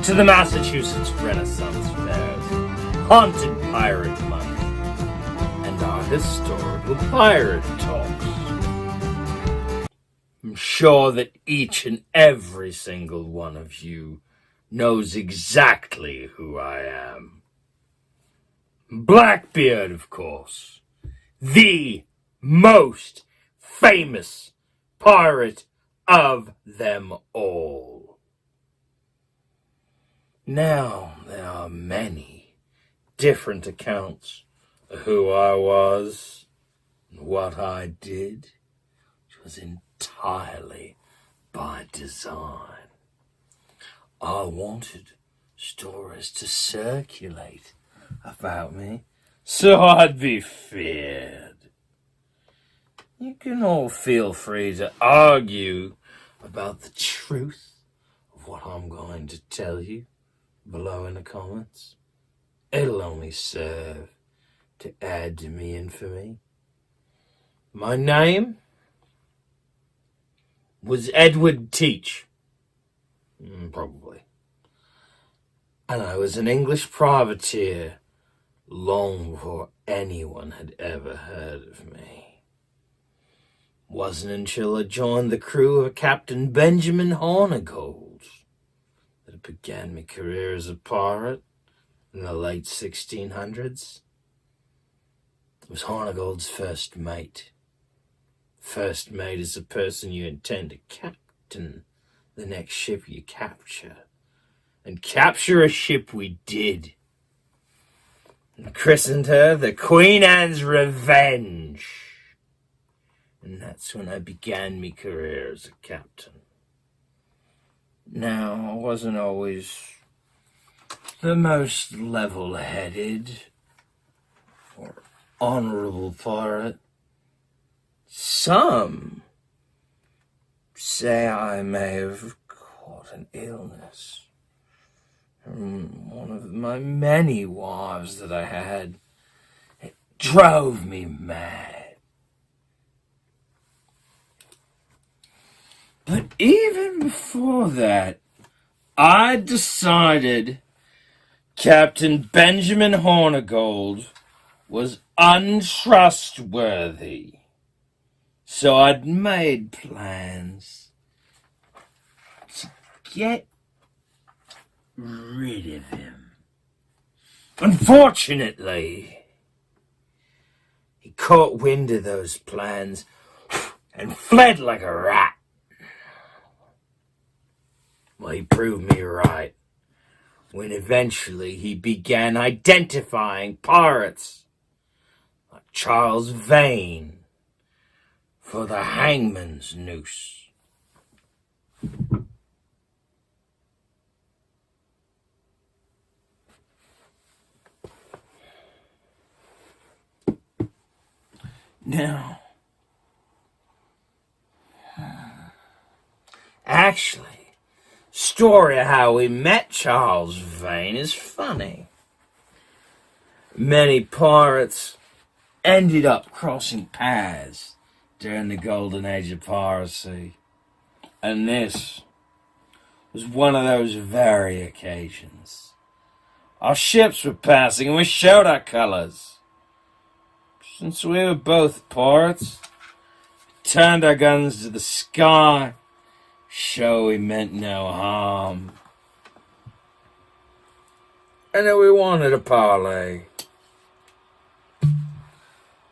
to the Massachusetts Renaissance Fairs, haunted pirate month, and our historical pirate talks. I'm sure that each and every single one of you knows exactly who I am. Blackbeard, of course, the most famous pirate of them all. Now, there are many different accounts of who I was and what I did, which was entirely by design. I wanted stories to circulate about me so I'd be feared. You can all feel free to argue about the truth of what I'm going to tell you below in the comments. It'll only serve to add to me infamy. My name was Edward Teach. Probably. And I was an English privateer long before anyone had ever heard of me. Wasn't until I joined the crew of Captain Benjamin Hornigold that it began my career as a pirate in the late 1600s. I was Hornigold's first mate. First mate is the person you intend to captain the next ship you capture. And capture a ship we did. And christened her the Queen Anne's Revenge. And that's when I began my career as a captain. Now, I wasn't always the most level-headed or honorable pirate. Some say I may have caught an illness from one of my many wives that I had. It drove me mad. But even before that, I decided Captain Benjamin Hornigold was untrustworthy. So I'd made plans to get rid of him. Unfortunately, he caught wind of those plans and fled like a rat. Well, he proved me right when eventually he began identifying pirates like Charles Vane for the hangman's noose. Now, actually, story of how we met Charles Vane is funny. Many pirates ended up crossing paths during the golden age of piracy, and this was one of those very occasions. Our ships were passing and we showed our colors. Since we were both pirates, we turned our guns to the sky, show we meant no harm, and that we wanted a parley.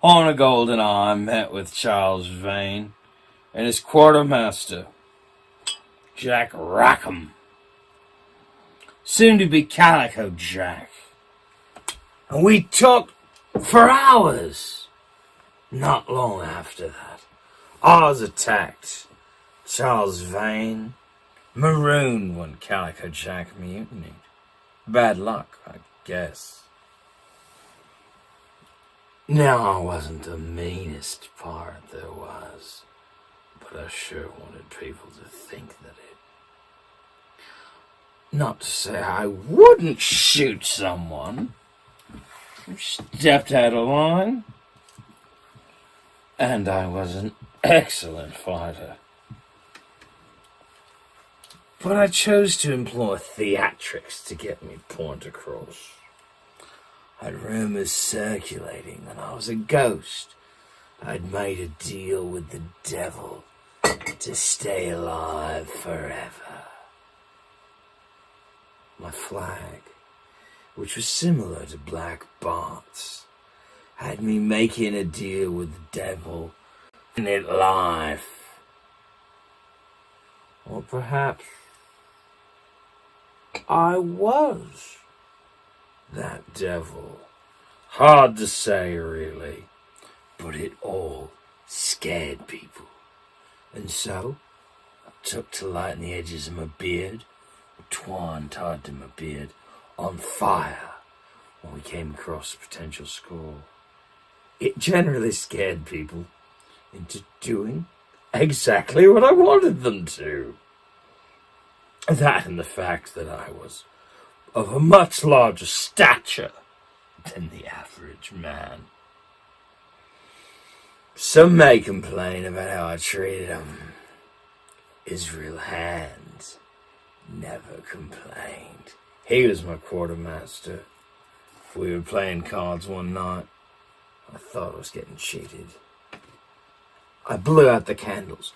Hornigold and I met with Charles Vane and his quartermaster, Jack Rackham, soon to be Calico Jack. And we talked for hours. Not long after that, I was attacked. Charles Vane marooned when Calico Jack mutinied. Bad luck, I guess. Now, I wasn't the meanest pirate there was, but I sure wanted people to think that it. Not to say I wouldn't shoot someone who stepped out of line. And I was an excellent fighter. But I chose to employ theatrics to get me point across. I'd rumours circulating that I was a ghost. I'd made a deal with the devil to stay alive forever. My flag, which was similar to Blackbeard's, had me making a deal with the devil in it life. Or perhaps I was that devil. Hard to say, really, but it all scared people. And so I took to lighting the edges of my beard, with twine tied to my beard, on fire when we came across a potential score. It generally scared people into doing exactly what I wanted them to. That and the fact that I was of a much larger stature than the average man. Some may complain about how I treated them. Israel Hands never complained. He was my quartermaster. We were playing cards one night. I thought I was getting cheated. I blew out the candles,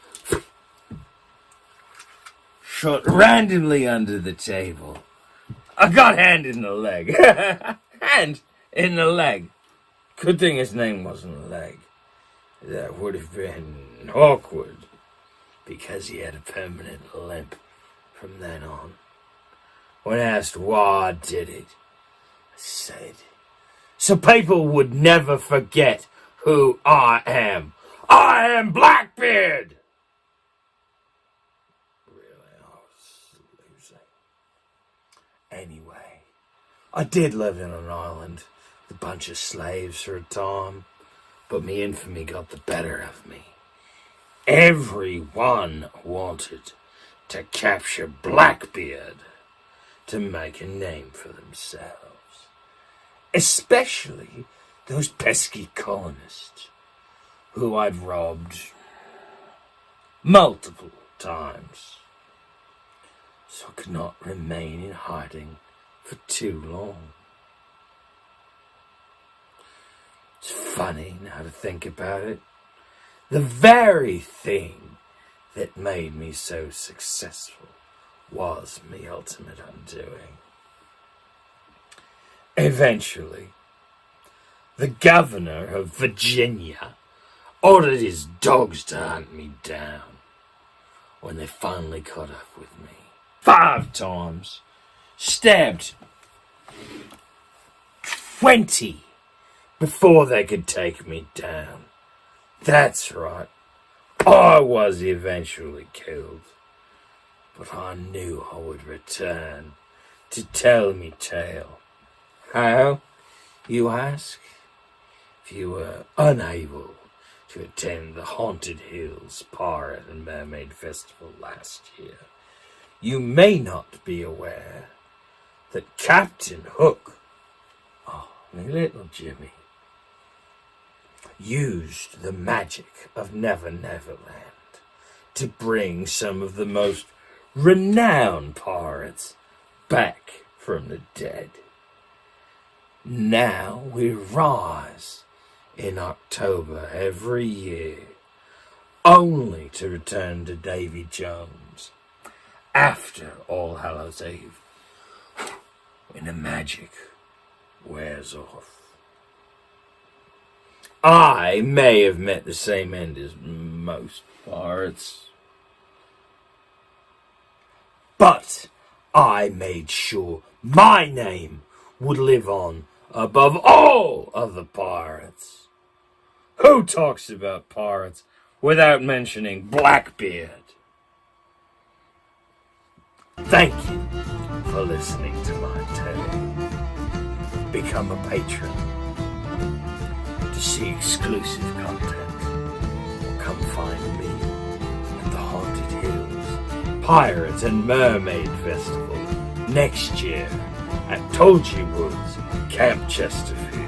shot randomly under the table. I got hand in the leg. Hand in the leg. Good thing his name wasn't a leg. That would have been awkward, because he had a permanent limp from then on. When asked why I did it, I said, so people would never forget who I am. I am Blackbeard! Really, I was losing. Anyway, I did live in an island with a bunch of slaves for a time, but my infamy got the better of me. Everyone wanted to capture Blackbeard to make a name for themselves, especially those pesky colonists who I'd robbed multiple times. So I could not remain in hiding for too long. It's funny now to think about it. The very thing that made me so successful was my ultimate undoing. Eventually, the governor of Virginia ordered his dogs to hunt me down. When they finally caught up with me, 5 times, stabbed 20 before they could take me down. That's right, I was eventually killed, but I knew I would return to tell me tale. How, you ask? If you were unable to attend the Haunted Hills Pirate and Mermaid Festival last year, you may not be aware that Captain Hook, my little Jimmy, used the magic of Never Never Land to bring some of the most renowned pirates back from the dead. Now we rise in October every year, only to return to Davy Jones after All Hallows Eve, when the magic wears off. I may have met the same end as most pirates, but I made sure my name would live on above all other pirates. Who talks about pirates without mentioning Blackbeard? Thank you for listening to my tale. Become a patron to see exclusive content, or come find me at the Haunted Hills Pirate and Mermaid Festival next year at Tulgey Woods, Camp Chesterfield.